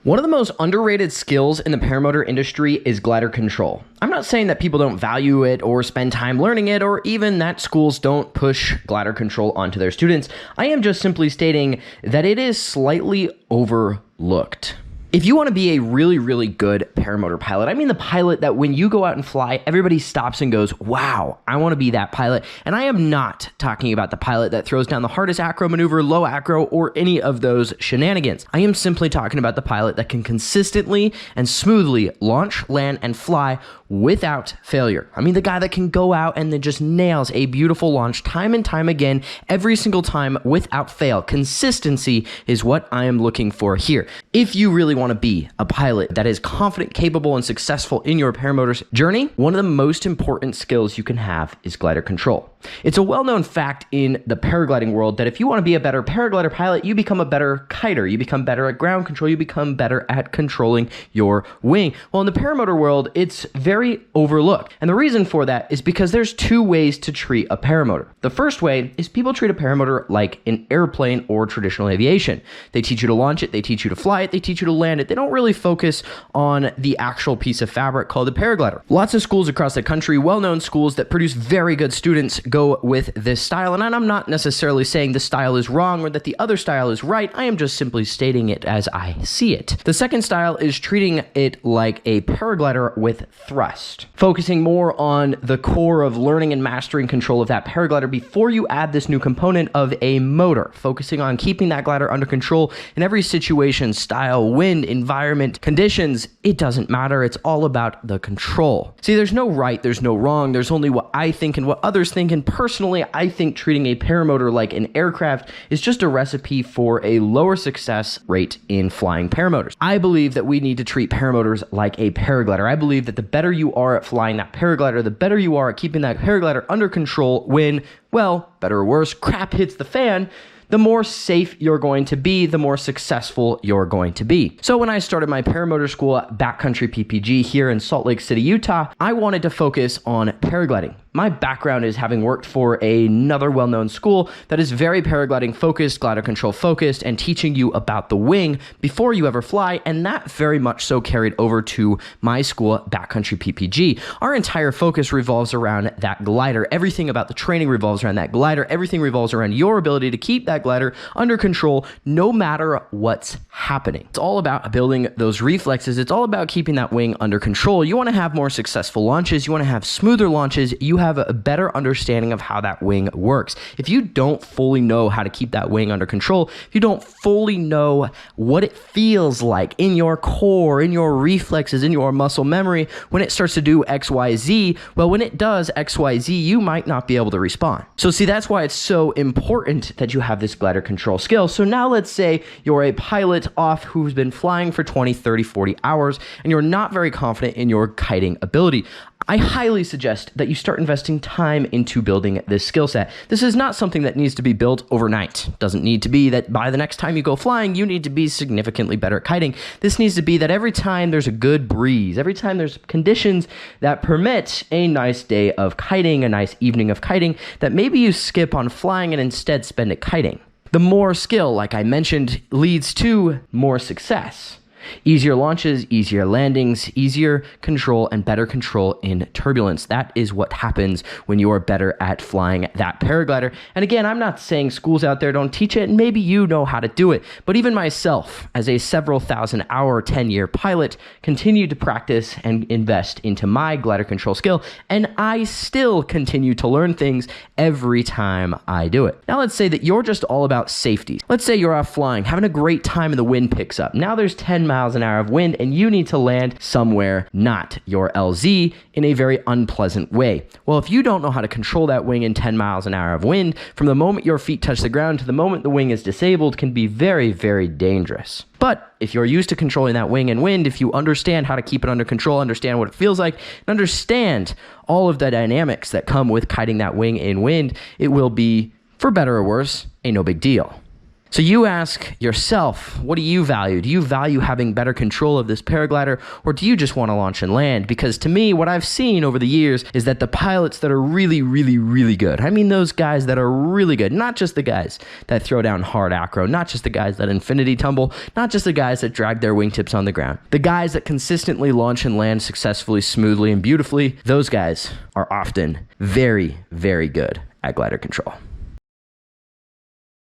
One of the most underrated skills in the paramotor industry is glider control. I'm not saying that people don't value it or spend time learning it, or even that schools don't push glider control onto their students. I am just simply stating that it is slightly overlooked. If you want to be a really, really good paramotor pilot, I mean the pilot that when you go out and fly, everybody stops and goes, wow, I want to be that pilot. And I am not talking about the pilot that throws down the hardest acro maneuver, low acro, or any of those shenanigans. I am simply talking about the pilot that can consistently and smoothly launch, land, and fly without failure. I mean the guy that can go out and then just nails a beautiful launch time and time again, every single time without fail. Consistency is what I am looking for here. If you really want to be a pilot that is confident, capable, and successful in your paramotor journey, one of the most important skills you can have is glider control. It's a well-known fact in the paragliding world that if you want to be a better paraglider pilot, you become a better kiter, you become better at ground control, you become better at controlling your wing. Well, in the paramotor world, it's very overlooked. And the reason for that is because there's two ways to treat a paramotor. The first way is people treat a paramotor like an airplane or traditional aviation. They teach you to launch it, they teach you to fly it, they teach you to land it. They don't really focus on the actual piece of fabric called a paraglider. Lots of schools across the country, well-known schools that produce very good students, go with this style. And I'm not necessarily saying the style is wrong or that the other style is right. I am just simply stating it as I see it. The second style is treating it like a paraglider with thrust, focusing more on the core of learning and mastering control of that paraglider before you add this new component of a motor, focusing on keeping that glider under control in every situation, style, wind, environment, conditions. It doesn't matter. It's all about the control. See, there's no right, there's no wrong. There's only what I think and what others think. And personally, I think treating a paramotor like an aircraft is just a recipe for a lower success rate in flying paramotors. I believe that we need to treat paramotors like a paraglider. I believe that the better you are at flying that paraglider, the better you are at keeping that paraglider under control when, well, better or worse, crap hits the fan, the more safe you're going to be, the more successful you're going to be. So when I started my paramotor school at Backcountry PPG here in Salt Lake City, Utah, I wanted to focus on paragliding. My background is having worked for another well-known school that is very paragliding focused, glider control focused, and teaching you about the wing before you ever fly, and that very much so carried over to my school, Backcountry PPG. Our entire focus revolves around that glider. Everything about the training revolves around that glider. Everything revolves around your ability to keep that glider under control no matter what's happening. It's all about building those reflexes. It's all about keeping that wing under control. You want to have more successful launches. You want to have smoother launches. You have a better understanding of how that wing works. If you don't fully know how to keep that wing under control, if you don't fully know what it feels like in your core, in your reflexes, in your muscle memory, when it starts to do XYZ, well, when it does XYZ, you might not be able to respond. So see, that's why it's so important that you have this glider control skill. So now let's say you're a pilot off who's been flying for 20, 30, 40 hours, and you're not very confident in your kiting ability. I highly suggest that you start investing time into building this skill set. This is not something that needs to be built overnight. It doesn't need to be that by the next time you go flying, you need to be significantly better at kiting. This needs to be that every time there's a good breeze, every time there's conditions that permit a nice day of kiting, a nice evening of kiting, that maybe you skip on flying and instead spend it kiting. The more skill, like I mentioned, leads to more success. Easier launches, easier landings, easier control, and better control in turbulence. That is what happens when you are better at flying that paraglider. And again, I'm not saying schools out there don't teach it, and maybe you know how to do it. But even myself, as a several thousand hour, 10-year pilot, continue to practice and invest into my glider control skill, and I still continue to learn things every time I do it. Now let's say that you're just all about safety. Let's say you're off flying, having a great time and the wind picks up. Now there's 10 miles an hour of wind and you need to land somewhere not your LZ in a very unpleasant way. Well, if you don't know how to control that wing in 10 miles an hour of wind, from the moment your feet touch the ground to the moment the wing is disabled can be very, very dangerous. But if you're used to controlling that wing and wind, if you understand how to keep it under control, understand what it feels like, and understand all of the dynamics that come with kiting that wing in wind, it will be, for better or worse, a no big deal. So you ask yourself, what do you value? Do you value having better control of this paraglider, or do you just want to launch and land? Because to me, what I've seen over the years is that the pilots that are really, really, really good, I mean those guys that are really good, not just the guys that throw down hard acro, not just the guys that infinity tumble, not just the guys that drag their wingtips on the ground. The guys that consistently launch and land successfully, smoothly, and beautifully, those guys are often very, very good at glider control.